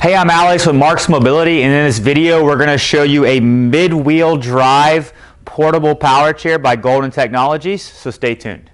Hey, I'm Alex with Marc's Mobility, and in this video we're going to show you a mid-wheel drive portable power chair by Golden Technologies, so stay tuned.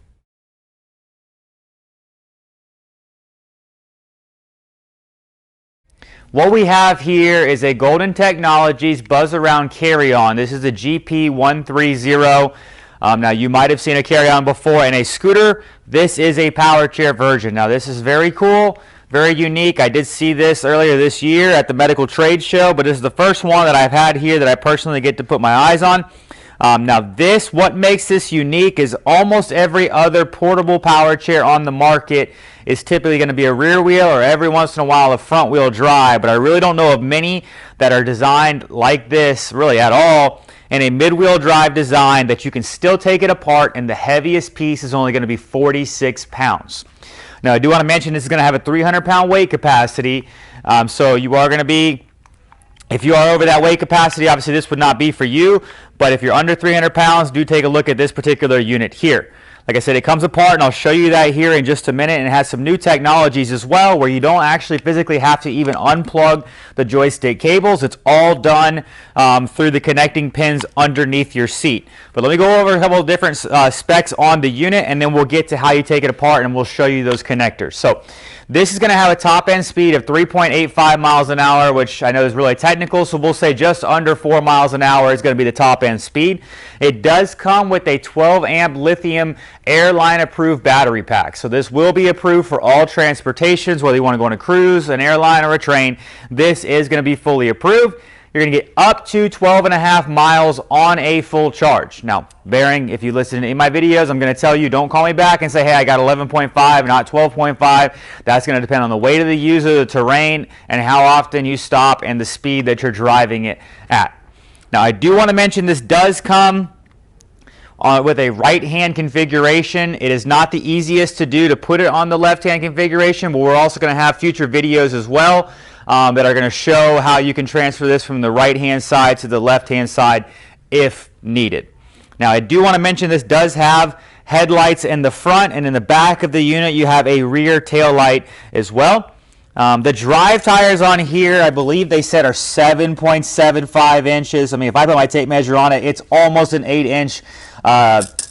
What we have here is a Golden Technologies Buzzaround CarryOn. This is a GP-130. Now you might have seen a CarryOn before in a scooter. This is a power chair version. Now this is very cool. Very unique. I did see this earlier this year at the medical trade show, but this is the first one that I've had here that I personally get to put my eyes on. Now what makes this unique is almost every other portable power chair on the market is typically going to be a rear wheel or every once in a while a front wheel drive, but I really don't know of many that are designed like this really at all, in a mid-wheel drive design that you can still take it apart, and the heaviest piece is only going to be 46 pounds. Now, I do want to mention this is going to have a 300-pound weight capacity, so you are going to be, if you are over that weight capacity, obviously this would not be for you, but if you're under 300 pounds, do take a look at this particular unit here. Like I said, it comes apart, and I'll show you that here in just a minute, and it has some new technologies as well where you don't actually physically have to even unplug the joystick cables. It's all done through the connecting pins underneath your seat. But let me go over a couple of different specs on the unit, and then we'll get to how you take it apart, and we'll show you those connectors. So this is going to have a top end speed of 3.85 miles an hour, which I know is really technical, so we'll say just under 4 miles an hour is going to be the top end speed. It does come with a 12 amp lithium airline approved battery pack. So this will be approved for all transportations, whether you want to go on a cruise, an airline, or a train. This is going to be fully approved. You're going to get up to 12.5 miles on a full charge. Now, bearing, if you listen to any of my videos, I'm going to tell you, don't call me back and say, hey, I got 11.5, not 12.5. That's going to depend on the weight of the user, the terrain, and how often you stop and the speed that you're driving it at. Now, I do want to mention this does come with a right-hand configuration. It is not the easiest to do to put it on the left-hand configuration, but we're also going to have future videos as well that are going to show how you can transfer this from the right-hand side to the left-hand side if needed. Now, I do want to mention this does have headlights in the front, and in the back of the unit you have a rear tail light as well. The drive tires on here, I believe they said, are 7.75 inches. I mean, if I put my tape measure on it, it's almost an 8-inch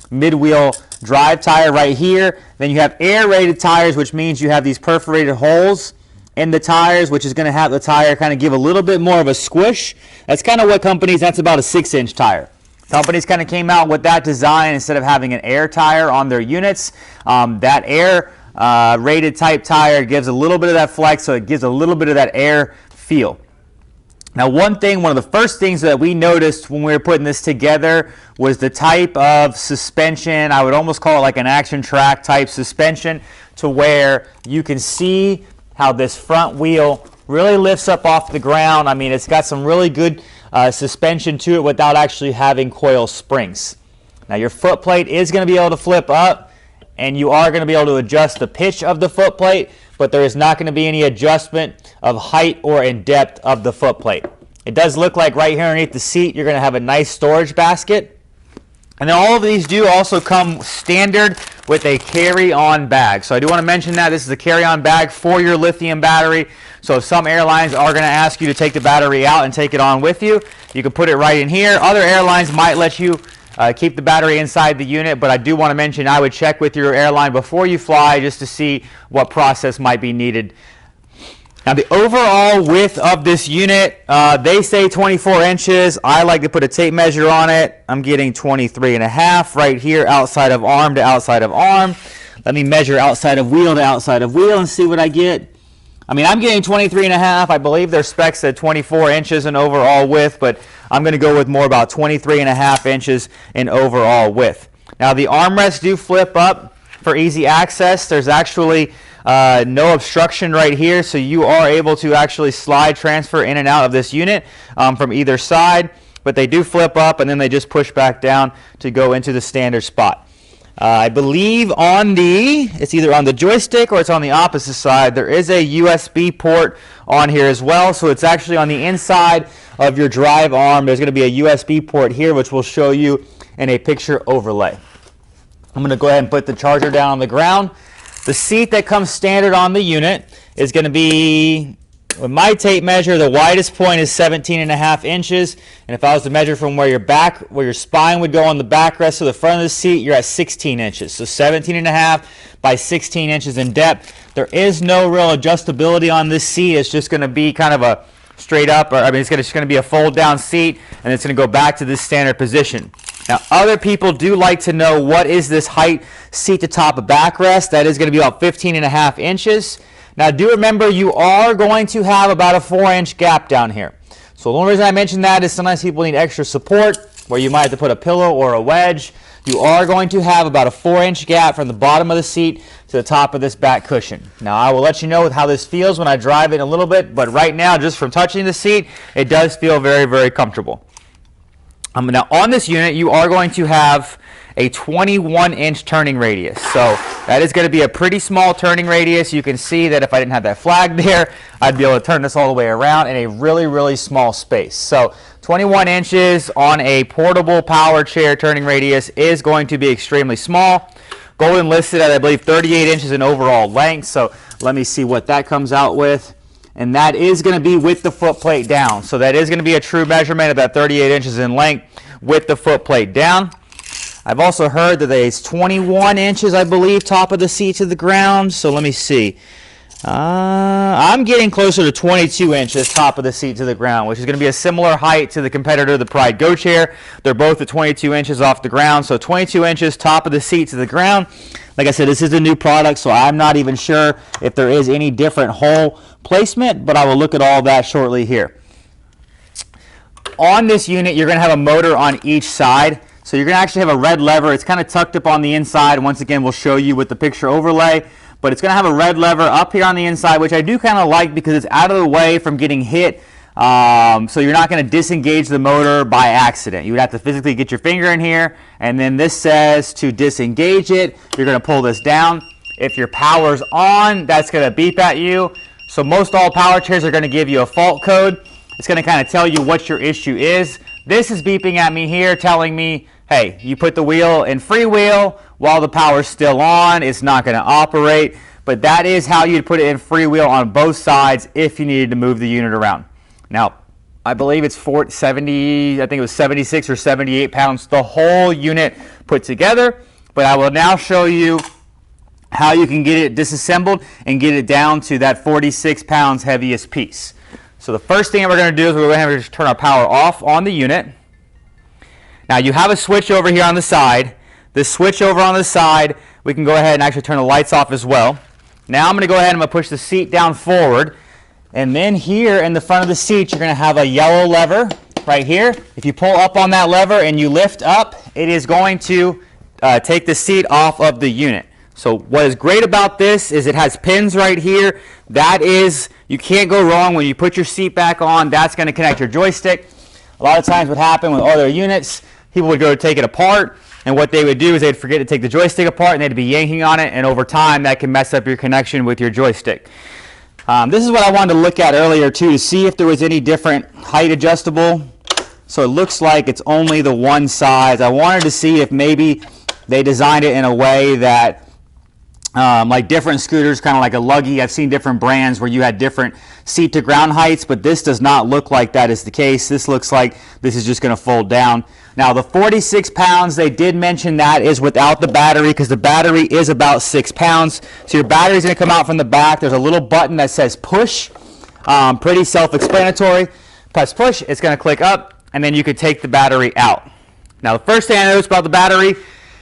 mid-wheel drive tire right here. Then you have air-rated tires, which means you have these perforated holes in the tires, which is going to have the tire kind of give a little bit more of a squish. That's kind of what companies, that's about a 6-inch tire. Companies kind of came out with that design instead of having an air tire on their units. That air rated type tire gives a little bit of that flex, so it gives a little bit of that air feel. Now, one of the first things that we noticed when we were putting this together was the type of suspension. I would almost call it like an action track type suspension, to where you can see how this front wheel really lifts up off the ground. I mean, it's got some really good suspension to it without actually having coil springs. Now, your footplate is going to be able to flip up, and you are going to be able to adjust the pitch of the footplate, but there is not going to be any adjustment of height or in depth of the footplate. It does look like right here underneath the seat you're going to have a nice storage basket. And then all of these do also come standard with a carry-on bag. So I do want to mention that this is a carry-on bag for your lithium battery. So if some airlines are going to ask you to take the battery out and take it on with you, you can put it right in here. Other airlines might let you keep the battery inside the unit, but I do want to mention I would check with your airline before you fly just to see what process might be needed. Now, the overall width of this unit, they say 24 inches. I like to put a tape measure on it. I'm getting 23.5 right here, outside of arm to outside of arm. Let me measure outside of wheel to outside of wheel and see what I get. I mean, I'm getting 23.5. I believe their specs said 24 inches in overall width, but I'm going to go with more about 23.5 inches in overall width. Now, the armrests do flip up for easy access. There's actually no obstruction right here, so you are able to actually slide transfer in and out of this unit from either side, but they do flip up and then they just push back down to go into the standard spot. I believe it's either on the joystick or it's on the opposite side. There is a USB port on here as well, so it's actually on the inside of your drive arm. There's going to be a USB port here, which we'll show you in a picture overlay. I'm going to go ahead and put the charger down on the ground. The seat that comes standard on the unit is going to be with my tape measure, the widest point is 17.5 inches. And if I was to measure from where your spine would go on the backrest to the front of the seat, you're at 16 inches. So 17.5 by 16 inches in depth. There is no real adjustability on this seat. It's just going to be kind of a straight up, or I mean, it's just going to be a fold down seat, and it's going to go back to this standard position. Now, other people do like to know what is this height seat to top of backrest. That is going to be about 15.5 inches. Now, do remember you are going to have about a 4-inch gap down here. So the only reason I mention that is sometimes people need extra support where you might have to put a pillow or a wedge. You are going to have about a 4-inch gap from the bottom of the seat to the top of this back cushion. Now, I will let you know how this feels when I drive it in a little bit, but right now, just from touching the seat, it does feel very, very comfortable. Now, on this unit, you are going to have a 21-inch turning radius. So that is going to be a pretty small turning radius. You can see that if I didn't have that flag there, I'd be able to turn this all the way around in a really, really small space. So 21 inches on a portable power chair turning radius is going to be extremely small. Golden listed at, I believe, 38 inches in overall length. So let me see what that comes out with. And that is going to be with the footplate down. So that is going to be a true measurement of that 38 inches in length with the footplate down. I've also heard that it's 21 inches, I believe, top of the seat to the ground. So let me see. I'm getting closer to 22 inches top of the seat to the ground, which is going to be a similar height to the competitor, the Pride Go Chair. They're both at 22 inches off the ground. So 22 inches top of the seat to the ground. Like I said, this is a new product, so I'm not even sure if there is any different hole placement, but I will look at all that shortly here. On this unit, you're going to have a motor on each side. So you're going to actually have a red lever. It's kind of tucked up on the inside. Once again, we'll show you with the picture overlay. But it's going to have a red lever up here on the inside, which I do kind of like because it's out of the way from getting hit. So you're not going to disengage the motor by accident. You would have to physically get your finger in here. And then this says to disengage it, you're going to pull this down. If your power's on, that's going to beep at you. So most all power chairs are going to give you a fault code. It's going to kind of tell you what your issue is. This is beeping at me here telling me, hey, you put the wheel in freewheel while the power's still on. It's not going to operate. But that is how you'd put it in freewheel on both sides if you needed to move the unit around. Now, I believe it's 70, I think it was 76 or 78 pounds, the whole unit put together. But I will now show you how you can get it disassembled and get it down to that 46 pounds heaviest piece. So the first thing we're going to do is we're going to have to turn our power off on the unit. Now you have a switch over here on the side. This switch over on the side, we can go ahead and actually turn the lights off as well. Now I'm going to go ahead and I'm going to push the seat down forward. And then here in the front of the seat, you're going to have a yellow lever right here. If you pull up on that lever and you lift up, it is going to take the seat off of the unit. So what is great about this is it has pins right here. That is, you can't go wrong when you put your seat back on. That's going to connect your joystick. A lot of times what happened with other units, people would go to take it apart, and what they would do is they'd forget to take the joystick apart, and they'd be yanking on it, and over time that can mess up your connection with your joystick. This is what I wanted to look at earlier too, to see if there was any different height adjustable. So it looks like it's only the one size. I wanted to see if maybe they designed it in a way that like different scooters, kind of like a Luggy. I've seen different brands where you had different seat to ground heights, but this does not look like that is the case. This looks like this is just going to fold down. Now the 46 pounds, they did mention that is without the battery, because the battery is about 6 pounds. So your battery is going to come out from the back. There's a little button that says push. Pretty self-explanatory. Press push, it's going to click up, and then you could take the battery out. Now the first thing I noticed about the battery,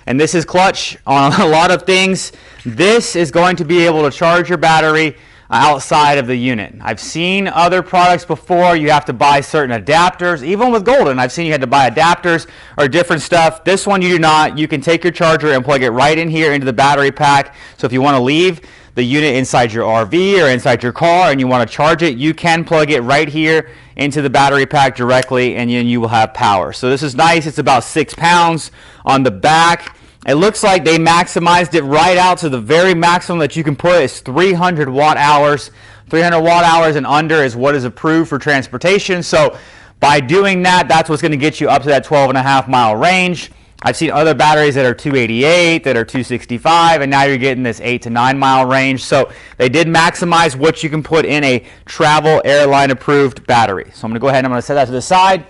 and this is clutch on a lot of things, this is going to be able to charge your battery outside of the unit. I've seen other products before, you have to buy certain adapters. Even with Golden, I've seen you had to buy adapters or different stuff. This one you do not. You can take your charger and plug it right in here into the battery pack. So if you want to leave the unit inside your RV or inside your car and you want to charge it, you can plug it right here into the battery pack directly, and then you will have power. So this is nice. It's about 6 pounds on the back. It looks like they maximized it right out to the very maximum that you can put is 300 watt hours. 300 watt hours and under is what is approved for transportation. So by doing that, that's what's going to get you up to that 12.5 mile range. I've seen other batteries that are 288, that are 265, and now you're getting this 8 to 9 mile range. So they did maximize what you can put in a travel airline approved battery. So I'm going to go ahead and I'm going to set that to the side.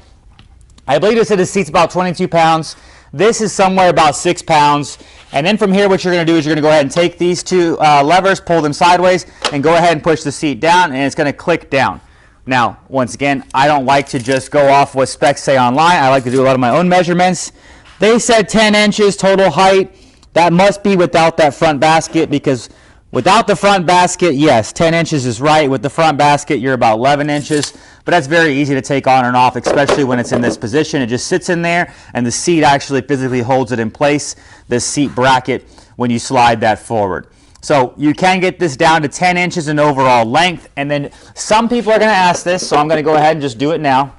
I believe it said the seat's about 22 pounds. This is somewhere about 6 pounds. And then from here, what you're going to do is you're going to go ahead and take these two levers, pull them sideways, and go ahead and push the seat down, and it's going to click down. Now, once again, I don't like to just go off what specs say online. I like to do a lot of my own measurements. They said 10 inches total height. That must be without that front basket, because without the front basket, yes, 10 inches is right. With the front basket, you're about 11 inches. But that's very easy to take on and off, especially when it's in this position. It just sits in there, and the seat actually physically holds it in place, this seat bracket, when you slide that forward. So you can get this down to 10 inches in overall length. And then some people are going to ask this, so I'm going to go ahead and just do it now.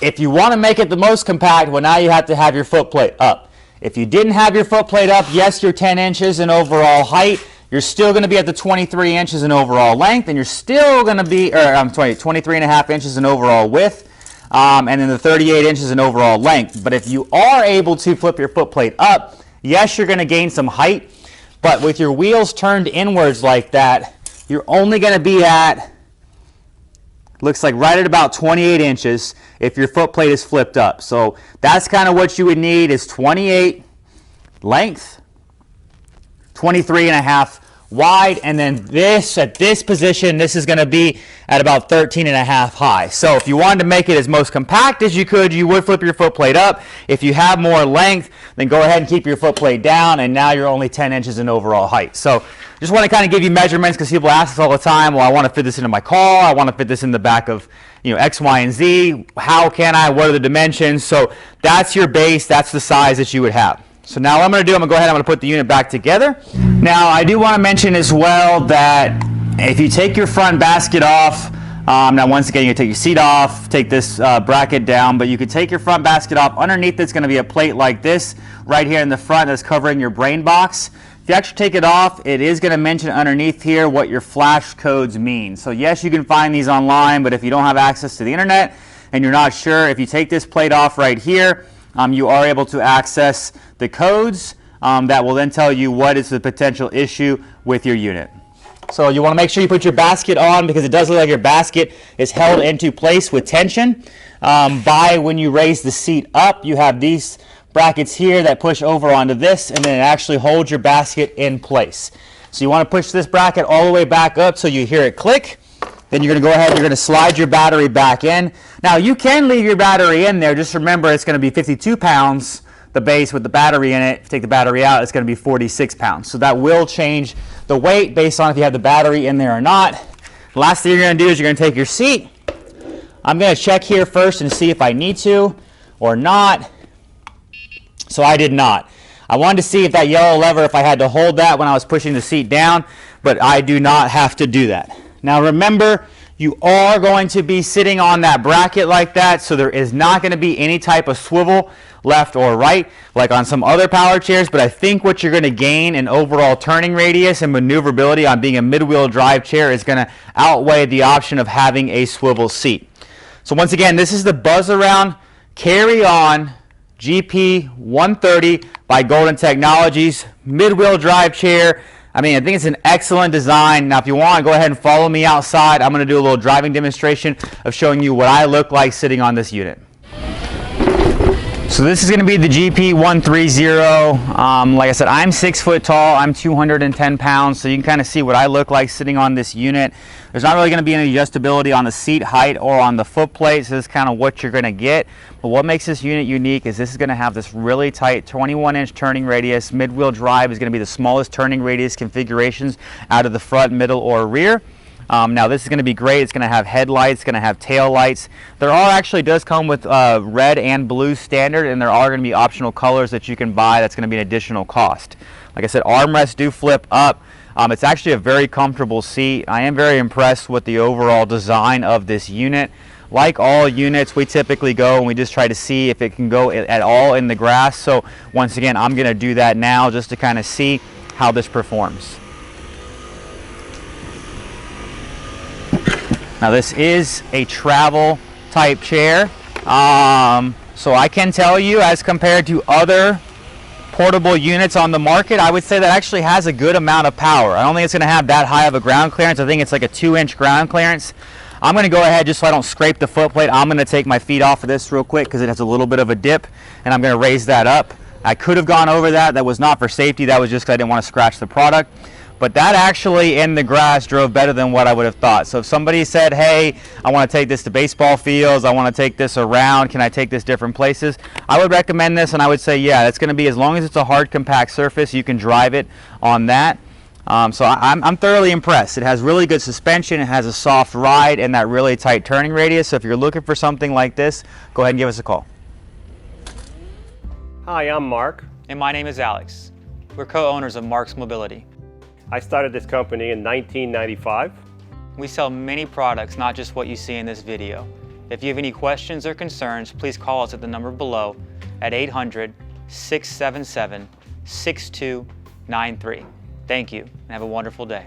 If you want to make it the most compact, well, now you have to have your footplate up. If you didn't have your footplate up, yes, you're 10 inches in overall height. You're still going to be at the 23 inches in overall length, and you're still going to be, 23 and a half inches in overall width, and then the 38 inches in overall length. But if you are able to flip your footplate up, yes, you're going to gain some height, but with your wheels turned inwards like that, you're only going to be at, looks like right at about 28 inches if your footplate is flipped up. So that's kind of what you would need, is 28 length, 23 and a half wide, and then this, at this position, this is going to be at about 13 and a half high. So if you wanted to make it as most compact as you could, you would flip your footplate up. If you have more length, then go ahead and keep your footplate down, and now you're only 10 inches in overall height. So just want to kind of give you measurements, because people ask us all the time, well, I want to fit this into my car, I want to fit this in the back of, you know, X, Y, and Z. How can I? What are the dimensions? So that's your base. That's the size that you would have. So now what I'm going to do, I'm going to go ahead and I'm going to put the unit back together. Now I do want to mention as well that if you take your front basket off, now once again you can take your seat off, take this bracket down, but you could take your front basket off. Underneath it's going to be a plate like this right here in the front that's covering your brain box. If you actually take it off, it is going to mention underneath here what your flash codes mean. So yes, you can find these online, but if you don't have access to the internet and you're not sure, if you take this plate off right here, you are able to access the codes that will then tell you what is the potential issue with your unit. So you want to make sure you put your basket on, because it does look like your basket is held into place with tension. By when you raise the seat up, you have these brackets here that push over onto this, and then it actually holds your basket in place. So you want to push this bracket all the way back up so you hear it click. Then you're going to go ahead and you're going to slide your battery back in. Now you can leave your battery in there. Just remember, it's going to be 52 pounds, the base with the battery in it. If you take the battery out, it's going to be 46 pounds. So that will change the weight based on if you have the battery in there or not. The last thing you're going to do is you're going to take your seat. I'm going to check here first and see if I need to or not. So I did not. I wanted to see if that yellow lever, if I had to hold that when I was pushing the seat down, but I do not have to do that. Now remember, you are going to be sitting on that bracket like that, so there is not going to be any type of swivel left or right like on some other power chairs, but I think what you're going to gain in overall turning radius and maneuverability on being a mid-wheel drive chair is going to outweigh the option of having a swivel seat. So once again, this is the Buzzaround CarryOn GP-130 by Golden Technologies, mid-wheel drive chair. I mean, I think it's an excellent design. Now, if you want, go ahead and follow me outside. I'm going to do a little driving demonstration of showing you what I look like sitting on this unit. So this is going to be the GP-130. Like I said, I'm 6 foot tall. I'm 210 pounds, so you can kind of see what I look like sitting on this unit. There's not really going to be any adjustability on the seat height or on the foot plate, so this is kind of what you're going to get. But what makes this unit unique is this is going to have this really tight 21-inch turning radius. Mid-wheel drive is going to be the smallest turning radius configurations out of the front, middle, or rear. Now this is going to be great. It's going to have headlights, it's going to have tail lights. There are actually does come with red and blue standard, and there are going to be optional colors that you can buy. That's going to be an additional cost. Like I said, armrests do flip up. It's actually a very comfortable seat. I am very impressed with the overall design of this unit. Like all units, we typically go and we just try to see if it can go at all in the grass. So once again, I'm going to do that now just to kind of see how this performs. Now this is a travel type chair, So I can tell you, as compared to other portable units on the market, I would say that actually has a good amount of power. I don't think it's going to have that high of a ground clearance. I think it's like a 2-inch ground clearance. I'm going to go ahead, just so I don't scrape the foot plate, I'm going to take my feet off of this real quick because it has a little bit of a dip, and I'm going to raise that up. I could have gone over that. That was not for safety. That was just because I didn't want to scratch the product. But that actually in the grass drove better than what I would have thought. So if somebody said, hey, I want to take this to baseball fields, I want to take this around, can I take this different places? I would recommend this, and I would say, yeah, it's going to be, as long as it's a hard compact surface, you can drive it on that. So I'm thoroughly impressed. It has really good suspension, it has a soft ride, and that really tight turning radius. So if you're looking for something like this, go ahead and give us a call. Hi, I'm Mark. And my name is Alex. We're co-owners of Marc's Mobility. I started this company in 1995. We sell many products, not just what you see in this video. If you have any questions or concerns, please call us at the number below at 800-677-6293. Thank you, and have a wonderful day.